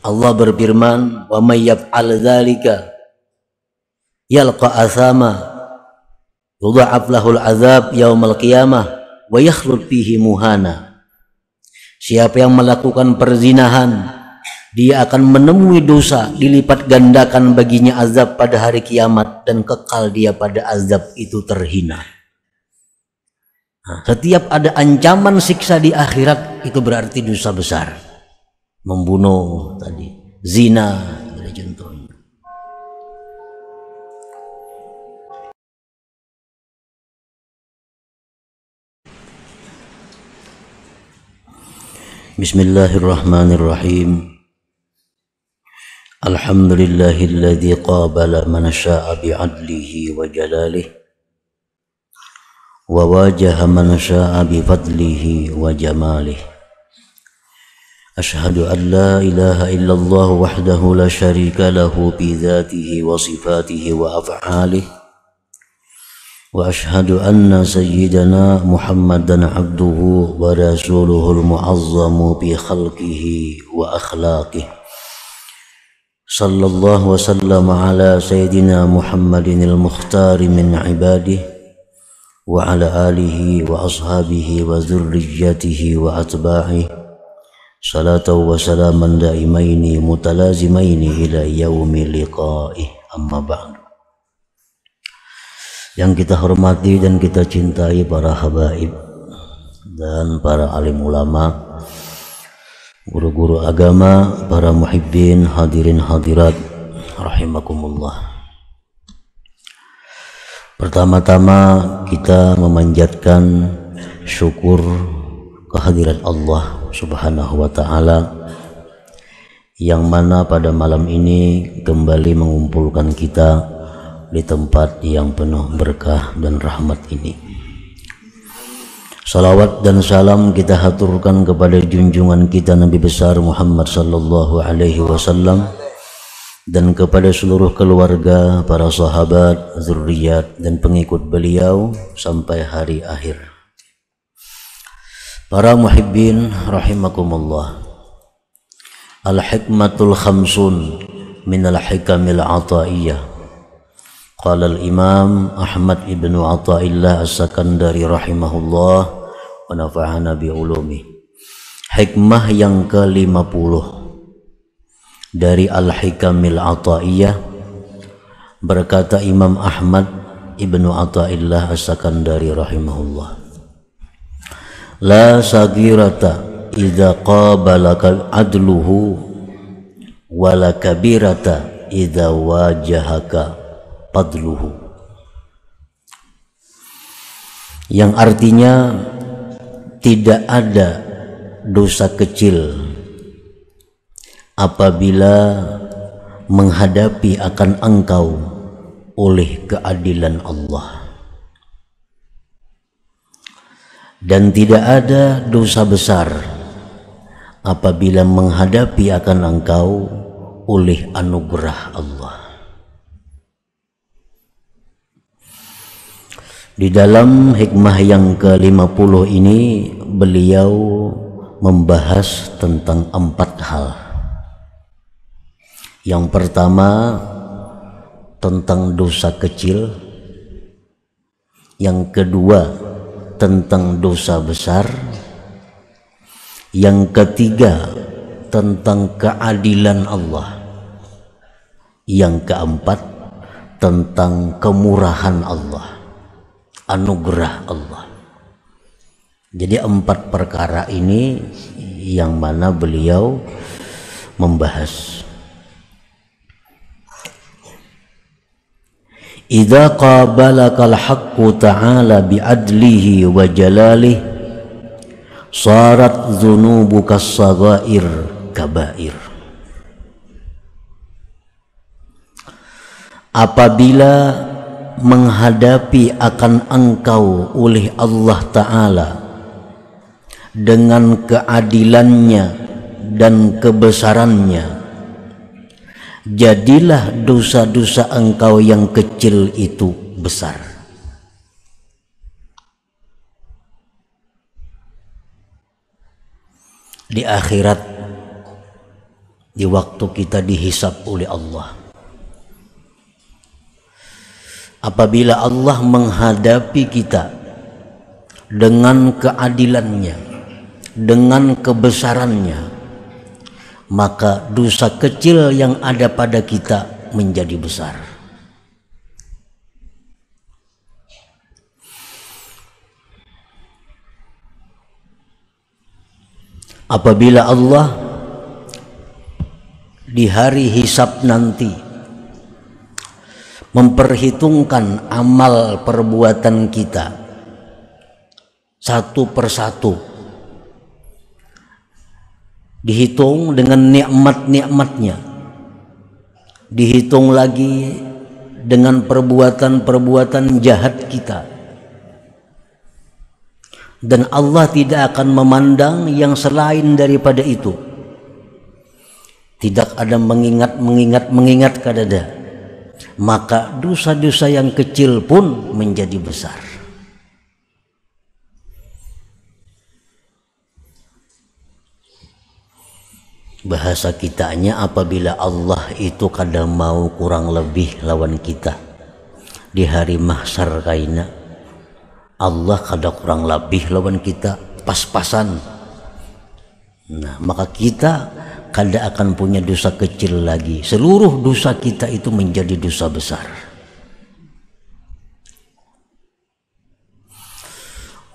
Allah berfirman, "Wa may yaf'al dzalika yalqa athama yudha'af lahul azab yaumal qiyamah wa yakhlud fihi muhana." Siapa yang melakukan perzinahan, dia akan menemui dosa, dilipat gandakan baginya azab pada hari kiamat, dan kekal dia pada azab itu terhina. Nah, setiap ada ancaman siksa di akhirat, itu berarti dosa besar. Membunuh tadi, zina, ada contohnya. Bismillahirrahmanirrahim. Alhamdulillahilladzi qabala man syaa bi'adlihi wa jalalihi wa wajaha man syaa bi fadlihi wa jamalihi. Ashhadu an la ilaha illallah wahdahu la syarika lahu bi dzatihi wa sifatihi wa af'alihi. Wa ashhadu anna sayyidana Muhammadan abduhu wa rasuluhul mu'azzamu bi khalqihi wa akhlaqihi. Sallallahu wa sallam ala sayyidina Muhammadinil mukhtari min ibadihi wa ala alihi wa ashabihi wa dzurriyyatihi wa atba'ihi. Salatu wa salaman daimaini mutalazimaini ila yaumi liqa'ih, amma ba'du. Yang kita hormati dan kita cintai para habaib dan para alim ulama, guru-guru agama, para muhibbin, hadirin hadirat rahimakumullah. Pertama-tama kita memanjatkan syukur kehadirat Allah Subhanahu wa ta'ala, yang mana pada malam ini kembali mengumpulkan kita di tempat yang penuh berkah dan rahmat ini. Salawat dan salam kita haturkan kepada junjungan kita Nabi besar Muhammad sallallahu alaihi wasallam, dan kepada seluruh keluarga, para sahabat, zuriat dan pengikut beliau sampai hari akhir. Para muhibbin rahimakumullah. Al-hikmatul khamsun minal hikamil ataiyah. Qala al-imam Ahmad ibn Athaillah as-Sakandari rahimahullah wa nafa'ana bi ulumi. Hikmah yang ke-50 dari Al-Hikamil Ataiyah, berkata Imam Ahmad ibn Athaillah as-Sakandari rahimahullah, la sagirata idza qabalaka adluhu wala kabirata idza wajahaka fadluhu. Yang artinya, tidak ada dosa kecil apabila menghadapi akan engkau oleh keadilan Allah, dan tidak ada dosa besar apabila menghadapi akan engkau oleh anugerah Allah. Di dalam hikmah yang ke-50 ini, beliau membahas tentang 4 hal. Yang pertama tentang dosa kecil, yang kedua tentang dosa besar, yang ketiga tentang keadilan Allah, yang keempat tentang kemurahan Allah, anugerah Allah. Jadi 4 perkara ini yang mana beliau membahas. Idza qabalakal haqqu ta'ala bi'adlihi wa jalalihi sarat dzunubuka as-saghair kabair. Apabila menghadapi akan engkau oleh Allah Ta'ala dengan keadilannya dan kebesarannya, jadilah dosa-dosa engkau yang kecil itu besar. Di akhirat di waktu kita dihisab oleh Allah. Apabila Allah menghadapi kita dengan keadilannya, dengan kebesarannya, maka dosa kecil yang ada pada kita menjadi besar. Apabila Allah di hari hisab nanti memperhitungkan amal perbuatan kita satu persatu, dihitung dengan nikmat-nikmatnya, dihitung lagi dengan perbuatan-perbuatan jahat kita, dan Allah tidak akan memandang yang selain daripada itu. Tidak ada mengingat kadada, maka dosa-dosa yang kecil pun menjadi besar. Bahasa kitanya, apabila Allah itu kadang mau kurang lebih lawan kita di hari mahsyar kaina, Allah kadang kurang lebih lawan kita pas-pasan. Nah, maka kita kadang akan punya dosa kecil lagi. Seluruh dosa kita itu menjadi dosa besar.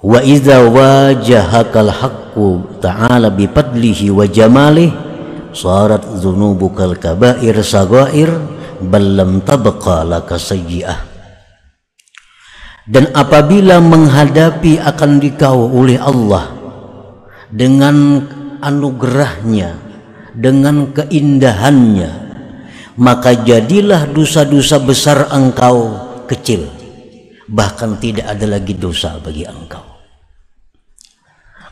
Wa idza wajahakal haqqu ta'ala bi fadlihi wa jamalih sarat dzunubukal kaba'ir saghair bal lam tabqa laka sayyi'ah. Dan apabila menghadapi akan dikau oleh Allah dengan anugerahnya, dengan keindahannya, maka jadilah dosa-dosa besar engkau kecil, bahkan tidak ada lagi dosa bagi engkau.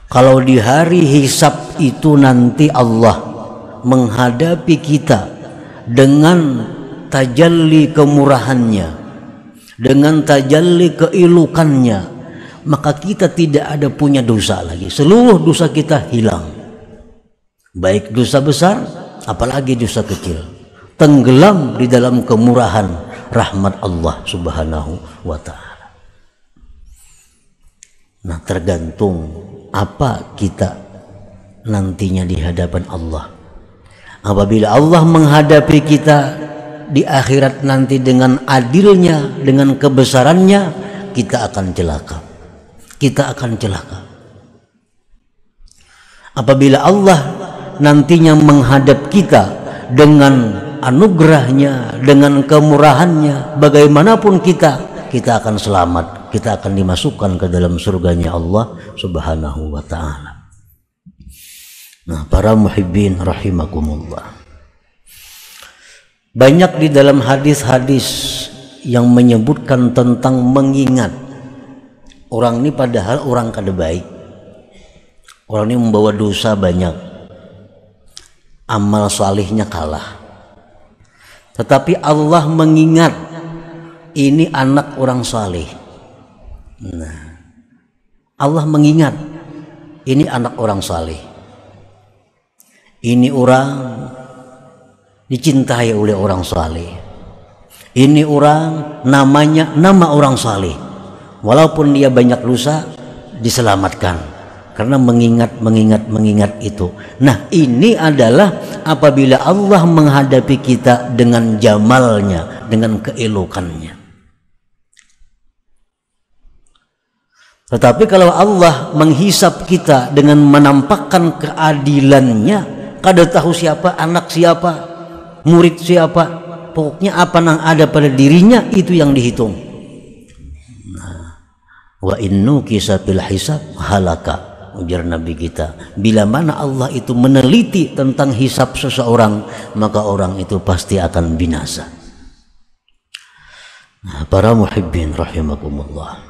Kalau di hari hisab itu nanti Allah menghadapi kita dengan tajalli kemurahannya, dengan tajalli keilukannya, maka kita tidak ada punya dosa lagi. Seluruh dosa kita hilang, baik dosa besar apalagi dosa kecil, tenggelam di dalam kemurahan rahmat Allah subhanahu wa ta'ala. Nah, tergantung apa kita nantinya di hadapan Allah. Apabila Allah menghadapi kita di akhirat nanti dengan adilnya, dengan kebesarannya, kita akan celaka. Kita akan celaka. Apabila Allah nantinya menghadap kita dengan anugerahnya, dengan kemurahannya, bagaimanapun kita akan selamat, kita akan dimasukkan ke dalam surganya Allah subhanahu wa ta'ala. Nah, para muhibbin rahimakumullah, banyak di dalam hadis-hadis yang menyebutkan tentang mengingat orang ini, padahal orang kada baik, orang ini membawa dosa banyak, amal salihnya kalah, tetapi Allah mengingat ini anak orang saleh. Nah, Allah mengingat ini anak orang saleh, ini orang dicintai oleh orang saleh, ini orang namanya nama orang saleh, walaupun dia banyak dosa diselamatkan karena mengingat itu. Nah, ini adalah apabila Allah menghadapi kita dengan jamalnya, dengan keelokannya. Tetapi kalau Allah menghisap kita dengan menampakkan keadilannya, kada tahu siapa anak siapa, murid siapa, pokoknya apa yang ada pada dirinya itu yang dihitung. Nah, wa innu kisabil hisab halaka, ujar Nabi kita, bila mana Allah itu meneliti tentang hisab seseorang, maka orang itu pasti akan binasa. Nah, para muhibbin rahimakumullah,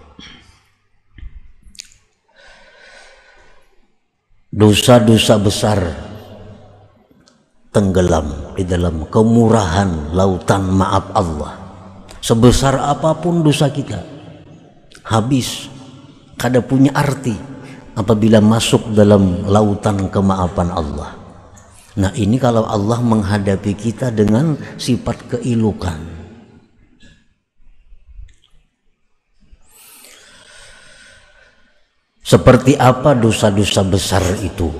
dosa-dosa besar tenggelam di dalam kemurahan lautan maaf Allah. Sebesar apapun dosa kita, habis, kada punya arti apabila masuk dalam lautan kemaafan Allah. Nah ini kalau Allah menghadapi kita dengan sifat keilukan. Seperti apa dosa-dosa besar itu?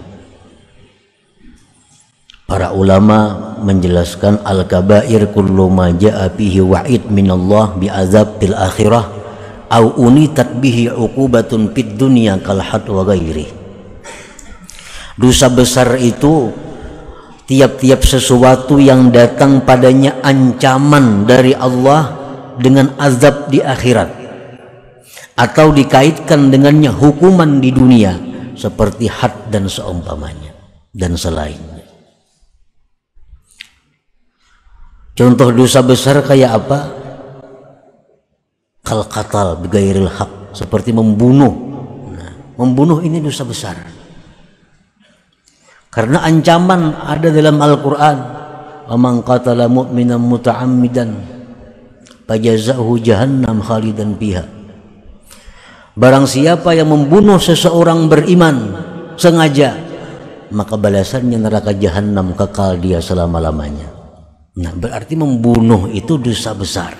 Para ulama menjelaskan al-kabair kullu ma jaa fihi wa'id minallah bi'azab fil akhirah au unitat bihi uqubatun fid dunya kal had wa ghairi. Dosa besar itu tiap-tiap sesuatu yang datang padanya ancaman dari Allah dengan azab di akhirat, atau dikaitkan dengannya hukuman di dunia seperti had dan seumpamanya dan selainnya. Contoh dosa besar kayak apa? Kal qatal bighairil haq, seperti membunuh. Nah, membunuh ini dosa besar. Karena ancaman ada dalam Al-Quran, wa man qatala mu'minan muta'ammidan fajaza'uhu jahannam khalidan fiha. Barang siapa yang membunuh seseorang beriman sengaja, maka balasannya neraka jahanam kekal dia selama-lamanya. Nah, berarti membunuh itu dosa besar.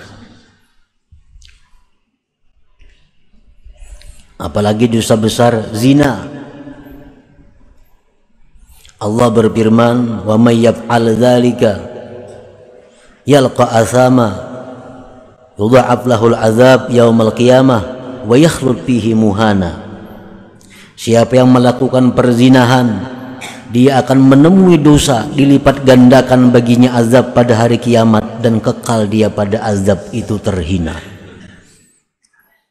Apalagi dosa besar zina. Allah berfirman, wa may yaf'al dzalika yalqa athama yudha'af lahul azab yaumal qiyamah wa yakhlud fihi muhana. Siapa yang melakukan perzinahan, dia akan menemui dosa, dilipat gandakan baginya azab pada hari kiamat, dan kekal dia pada azab itu terhina.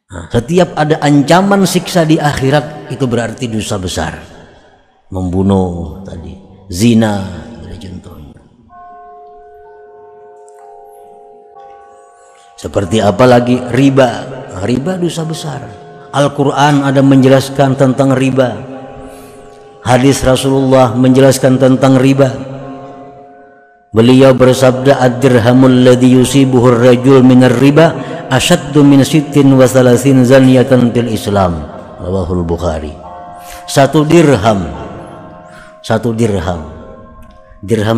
Nah, setiap ada ancaman siksa di akhirat itu berarti dosa besar. Membunuh tadi, zina ada contohnya. Seperti apa lagi? Riba. Nah, riba dosa besar. Al-Quran ada menjelaskan tentang riba. Hadis Rasulullah menjelaskan tentang riba. Beliau bersabda, ad-dirhamul ladzi yusibuhu ar-rajul minar riba ashaddu min 36 zaniyatan fil Islam. Rawahul Bukhari. Satu dirham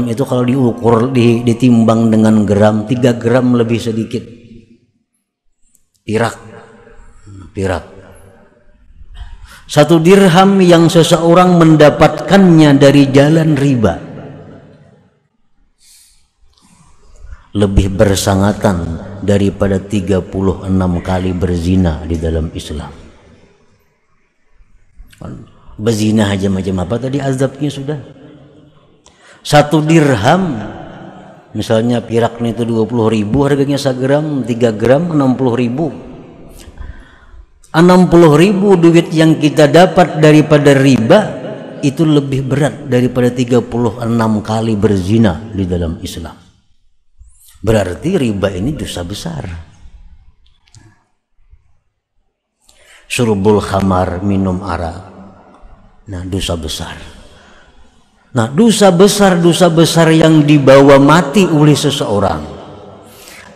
itu kalau diukur, ditimbang dengan gram, 3 gram lebih sedikit. Pirak. Satu dirham yang seseorang mendapatkannya dari jalan riba lebih bersangatan daripada 36 kali berzina di dalam Islam. Berzina aja macam apa tadi azabnya sudah. Satu dirham misalnya piraknya itu 20.000, harganya 1 gram, 3 gram 60.000. 60.000 duit yang kita dapat daripada riba itu lebih berat daripada 36 kali berzina di dalam Islam. Berarti riba ini dosa besar. Syurbul khamar, minum arak. Nah, dosa besar. Nah, dosa besar yang dibawa mati oleh seseorang,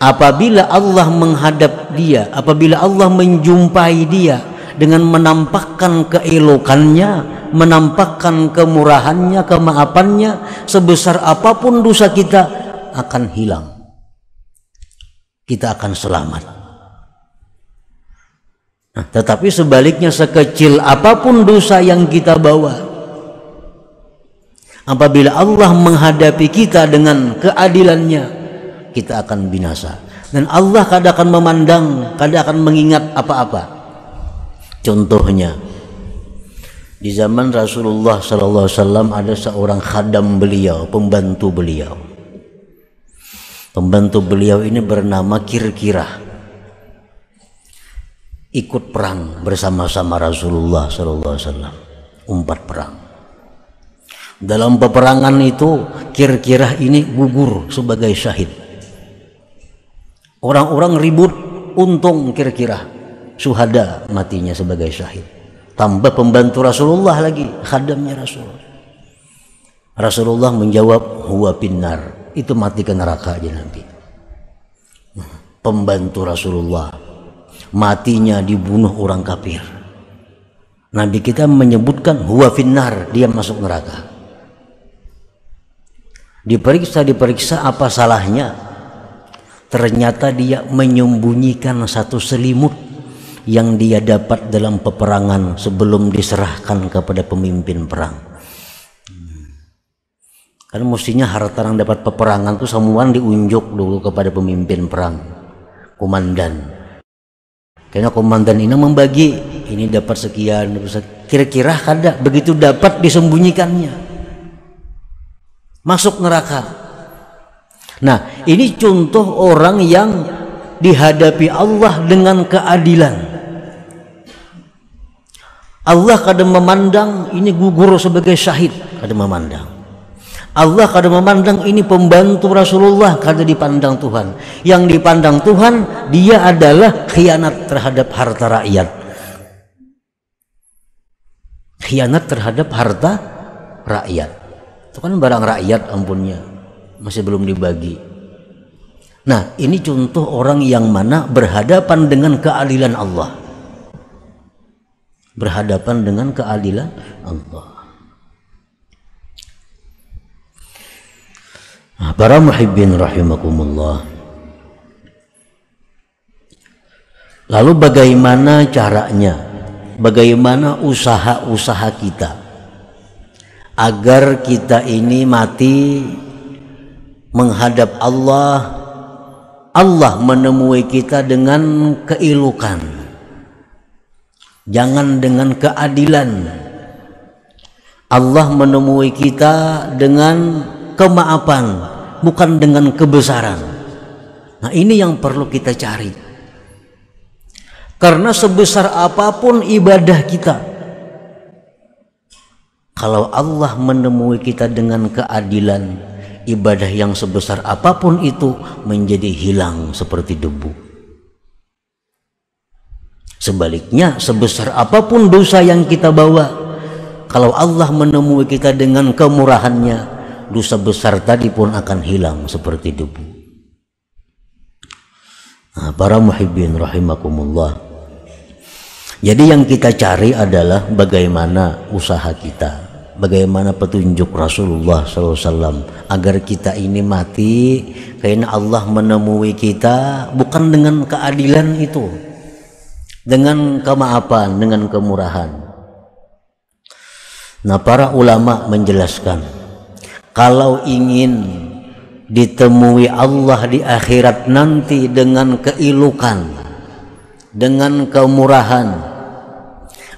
apabila Allah menghadap dia, apabila Allah menjumpai dia dengan menampakkan keelokannya, menampakkan kemurahannya, kemaafannya, sebesar apapun dosa kita akan hilang. Kita akan selamat. Nah, tetapi sebaliknya, sekecil apapun dosa yang kita bawa, apabila Allah menghadapi kita dengan keadilannya, kita akan binasa. Dan Allah kadang akan memandang, kadang akan mengingat apa-apa. Contohnya, di zaman Rasulullah SAW ada seorang khadam beliau, pembantu beliau. Pembantu beliau ini bernama Kirkirah. Ikut perang bersama-sama Rasulullah SAW, umpat perang. Dalam peperangan itu Kirkirah ini gugur sebagai syahid. Orang-orang ribut, untung Kirkirah syuhada, matinya sebagai syahid. Tambah pembantu Rasulullah lagi, khadamnya Rasul. Rasulullah menjawab, huwa finnar, itu mati ke neraka aja nanti. Pembantu Rasulullah matinya dibunuh orang kafir. Nabi kita menyebutkan huwa finnar, dia masuk neraka. Diperiksa apa salahnya? Ternyata dia menyembunyikan satu selimut yang dia dapat dalam peperangan sebelum diserahkan kepada pemimpin perang. Kan mestinya harta yang dapat peperangan itu semuanya diunjuk dulu kepada pemimpin perang, komandan. Karena komandan ini membagi, ini dapat sekian, kira-kira kada begitu dapat disembunyikannya, masuk neraka. Nah, ini contoh orang yang dihadapi Allah dengan keadilan. Allah kadang memandang ini gugur sebagai syahid, kadang memandang. Allah kadang memandang ini pembantu Rasulullah, kadang dipandang Tuhan. Yang dipandang Tuhan, dia adalah khianat terhadap harta rakyat. Khianat terhadap harta rakyat. Itu kan barang rakyat, ampunnya masih belum dibagi. Nah, ini contoh orang yang mana berhadapan dengan keadilan Allah. Berhadapan dengan keadilan Allah. Nah, para muhibbin rahimakumullah. Lalu bagaimana caranya? Bagaimana usaha-usaha kita agar kita ini mati menghadap Allah, Allah menemui kita dengan keilukan, jangan dengan keadilan. Allah menemui kita dengan kemaafan, bukan dengan kebesaran. Nah, ini yang perlu kita cari. Karena sebesar apapun ibadah kita, kalau Allah menemui kita dengan keadilan, ibadah yang sebesar apapun itu menjadi hilang seperti debu. Sebaliknya, sebesar apapun dosa yang kita bawa, kalau Allah menemui kita dengan kemurahannya, dosa besar tadi pun akan hilang seperti debu. Nah, para muhibbin rahimakumullah. Jadi yang kita cari adalah bagaimana usaha kita, bagaimana petunjuk Rasulullah SAW agar kita ini mati karena Allah menemui kita bukan dengan keadilan itu, dengan kemaafan, dengan kemurahan. Nah, para ulama menjelaskan, kalau ingin ditemui Allah di akhirat nanti dengan keilukan, dengan kemurahan,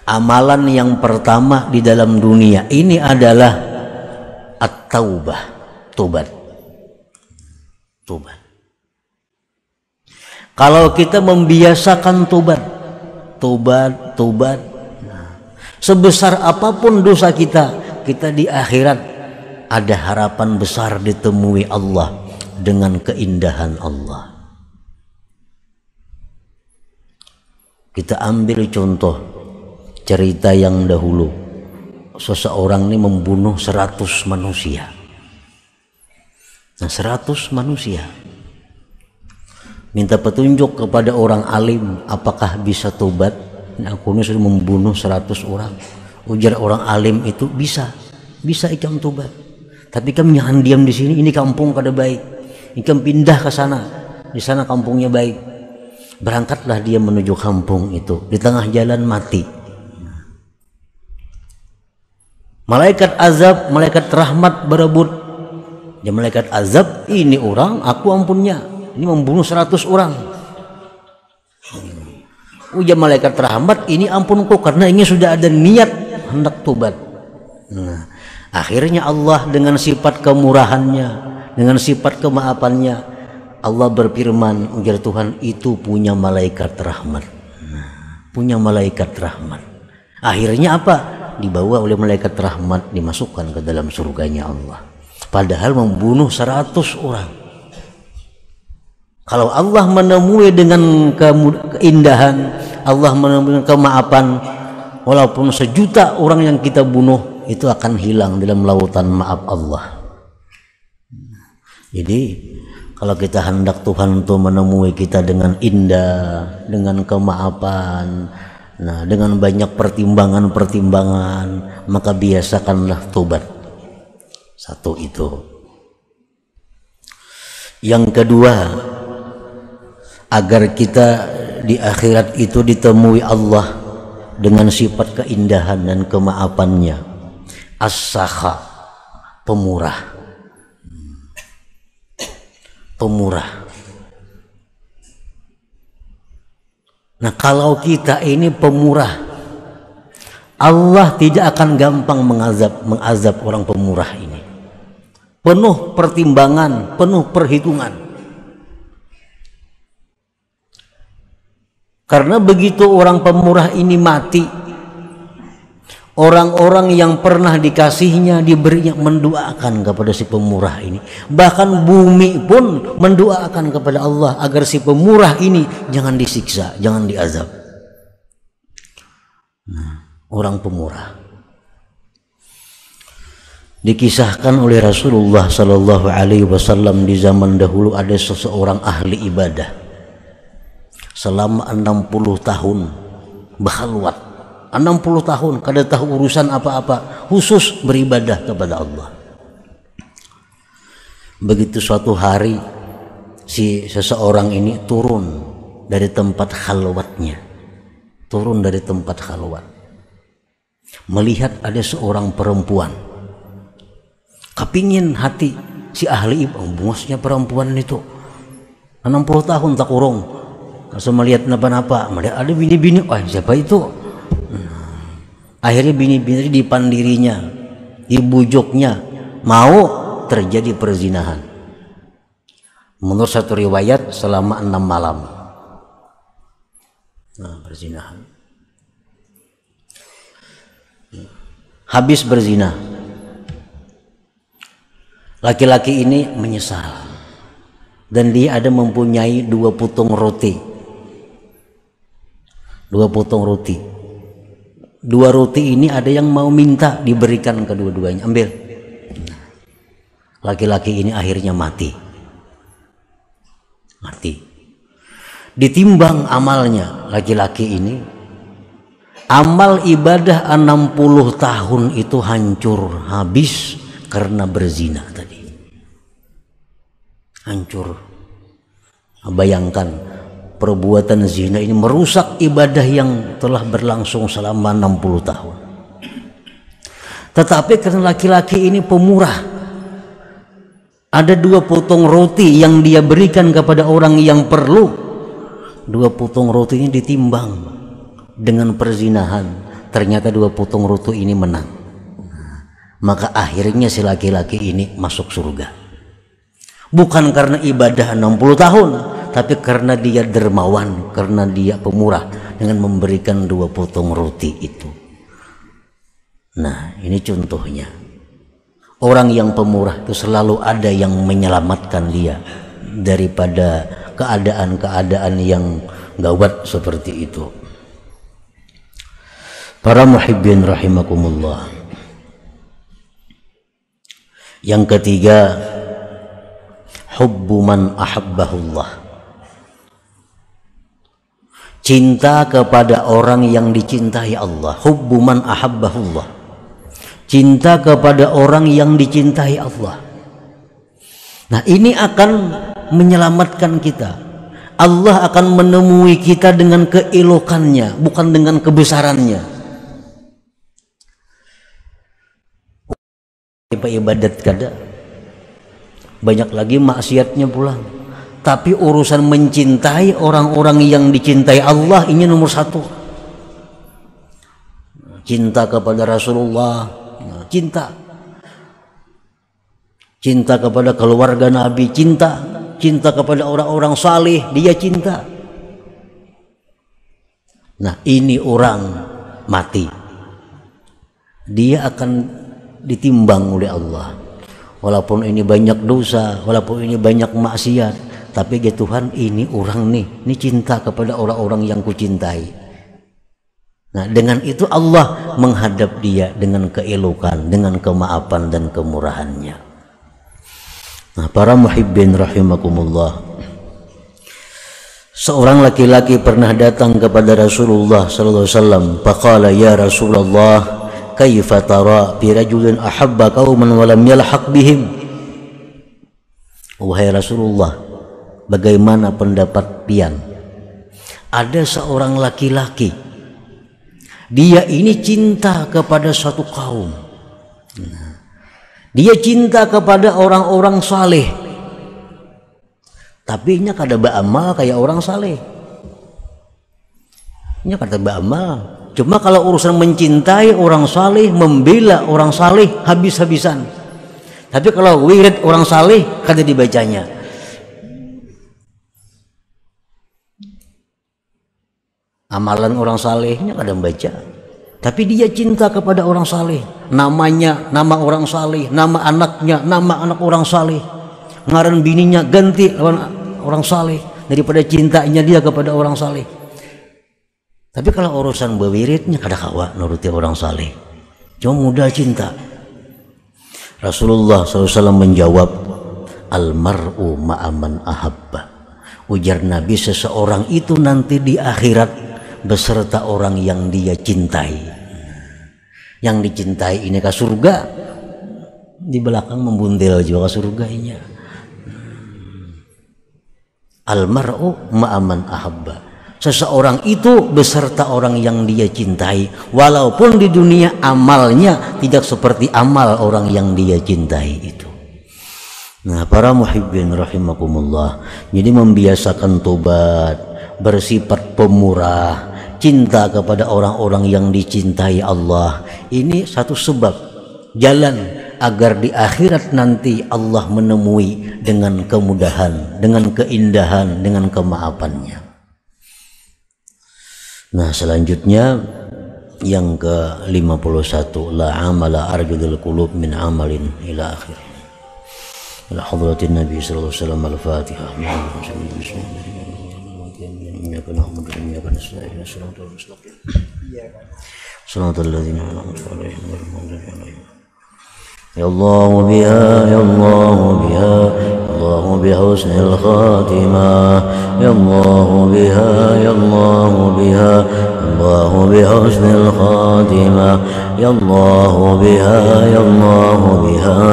amalan yang pertama di dalam dunia ini adalah at-taubah, tobat. Tobat. Kalau kita membiasakan tobat, nah, sebesar apapun dosa kita di akhirat ada harapan besar ditemui Allah dengan keindahan Allah. Kita ambil contoh cerita yang dahulu. Seseorang ini membunuh 100 manusia. Nah, 100 manusia. Minta petunjuk kepada orang alim, apakah bisa tobat? Nah, aku ini sudah membunuh 100 orang. Ujar orang alim itu bisa ikam tobat. Tapi kamu jangan diam di sini, ini kampung kada baik. Ikam pindah ke sana. Di sana kampungnya baik. Berangkatlah dia menuju kampung itu. Di tengah jalan mati. Malaikat azab, malaikat rahmat berebut. Ya, malaikat azab, ini orang, aku ampunnya. Ini membunuh 100 orang. Ujar malaikat rahmat, ini ampunku karena ini sudah ada niat hendak tobat. Nah, akhirnya Allah dengan sifat kemurahannya, dengan sifat kemaafannya, Allah berfirman, ujar Tuhan, itu punya malaikat rahmat. Nah, punya malaikat rahmat. Akhirnya apa? Dibawa oleh malaikat rahmat, dimasukkan ke dalam surganya Allah. Padahal membunuh 100 orang. Kalau Allah menemui dengan keindahan, Allah menemui dengan kemaafan, walaupun 1 juta orang yang kita bunuh, itu akan hilang dalam lautan maaf Allah. Jadi kalau kita hendak Tuhan untuk menemui kita dengan indah, dengan kemaafan, nah, dengan banyak pertimbangan-pertimbangan, maka biasakanlah tobat. Satu itu. Yang kedua, agar kita di akhirat itu ditemui Allah dengan sifat keindahan dan kemaafannya. As-sakha, pemurah. Pemurah. Nah, kalau kita ini pemurah, Allah tidak akan gampang mengazab orang pemurah ini. Penuh pertimbangan, penuh perhitungan. Karena begitu orang pemurah ini mati, orang-orang yang pernah dikasihnya diberinya mendoakan kepada si pemurah ini. Bahkan bumi pun mendoakan kepada Allah agar si pemurah ini jangan disiksa, jangan diazab. Nah, orang pemurah. Dikisahkan oleh Rasulullah Sallallahu Alaihi Wasallam di zaman dahulu ada seseorang ahli ibadah selama 60 tahun berkhalwat. 60 tahun kada tahu urusan apa-apa, khusus beribadah kepada Allah. Begitu suatu hari si seseorang ini turun dari tempat khalwatnya, turun dari tempat khalwat, melihat ada seorang perempuan. Kepingin hati si ahli bungusnya perempuan itu 60 tahun tak kurung, langsung melihat napa-napa, melihat ada bini-bini, siapa itu? Akhirnya bini-bini dipandirinya, dibujuknya, mau terjadi perzinahan. Menurut satu riwayat selama 6 malam. Nah, perzinahan. Habis berzina, laki-laki ini menyesal dan dia ada mempunyai 2 putung roti. 2 putung roti. 2 roti ini ada yang mau minta diberikan kedua-duanya, ambil. Laki-laki ini akhirnya mati. Ditimbang amalnya laki-laki ini, amal ibadah 60 tahun itu hancur habis karena berzina tadi. Hancur. Bayangkan, perbuatan zina ini merusak ibadah yang telah berlangsung selama 60 tahun. Tetapi karena laki-laki ini pemurah, ada 2 potong roti yang dia berikan kepada orang yang perlu. 2 potong roti ini ditimbang dengan perzinahan, ternyata 2 potong roti ini menang. Maka akhirnya si laki-laki ini masuk surga. Bukan karena ibadah 60 tahun, tapi karena dia dermawan, karena dia pemurah dengan memberikan 2 potong roti itu. Nah, ini contohnya. Orang yang pemurah itu selalu ada yang menyelamatkan dia daripada keadaan-keadaan yang gawat seperti itu. Para muhibbin rahimakumullah. Yang ketiga, hubbu man ahabbahullah. Cinta kepada orang yang dicintai Allah. Hubbu man ahabbahullah. Cinta kepada orang yang dicintai Allah. Nah, ini akan menyelamatkan kita. Allah akan menemui kita dengan keelokannya, bukan dengan kebesarannya. Ibadat kada, banyak lagi maksiatnya pulang. Tapi urusan mencintai orang-orang yang dicintai Allah ini nomor 1. Cinta kepada Rasulullah, cinta kepada keluarga Nabi, cinta kepada orang-orang saleh, dia cinta. Nah, ini orang mati, dia akan ditimbang oleh Allah. Walaupun ini banyak dosa, walaupun ini banyak maksiat, tapi ya Tuhan, ini orang ini cinta kepada orang-orang yang kucintai. Nah, dengan itu Allah menghadap dia dengan keelokan, dengan kemaafan dan kemurahannya. Nah, para muhibbin rahimakumullah, seorang laki-laki pernah datang kepada Rasulullah sallallahu alaihi wasallam. Faqala, ya Rasulullah, kaifa tara bi rajulin ahabba qauman wa lam yalhaq bihim. wahai Rasulullah, bagaimana pendapat pian? Ada seorang laki-laki, dia ini cinta kepada suatu kaum. Dia cinta kepada orang-orang saleh, tapi nya kada beramal kayak orang saleh. Nya kada beramal. Cuma kalau urusan mencintai orang saleh, membela orang saleh habis-habisan. Tapi kalau wirid orang saleh kada dibacanya. Amalan orang salehnya kada membaca. Tapi dia cinta kepada orang saleh. Namanya nama orang saleh, nama anaknya nama anak orang saleh. Ngaran bininya ganti orang saleh daripada cintanya dia kepada orang saleh. Tapi kalau urusan bewiridnya kada kawa nuruti orang saleh. Cuma mudah cinta. Rasulullah SAW menjawab, almar'u ma'aman ahabba. Ujar Nabi, seseorang itu nanti di akhirat beserta orang yang dia cintai. Yang dicintai ini ke surga, di belakang membundel juga ke surga ini. Almar'u ma'aman ahabba. Seseorang itu beserta orang yang dia cintai, walaupun di dunia amalnya tidak seperti amal orang yang dia cintai itu. Nah, para muhibbin rahimakumullah, jadi membiasakan tobat, bersifat pemurah, cinta kepada orang-orang yang dicintai Allah, ini satu sebab jalan agar di akhirat nanti Allah menemui dengan kemudahan, dengan keindahan, dengan kemaafannya. Nah, selanjutnya yang ke-51, la amala arjudul qulub min amalin ila akhir. Ila hadratin Nabi sallallahu alaihi wasallam, al-Fatihah. Ya Allah biha, ya Allah biha, Allah bihusn al-khatimah. Ya Allah biha, ya Allah biha, Allah bihusn al-khatimah. Ya Allah biha, ya Allah biha,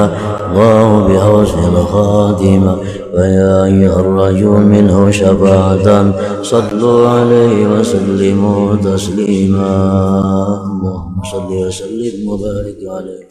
الله بحسن الخاتمة. ويا أيها الرجل منه شفاعة صلوا عليه وسلموا تسليما. اللهم صل وسلم وبارك عليه.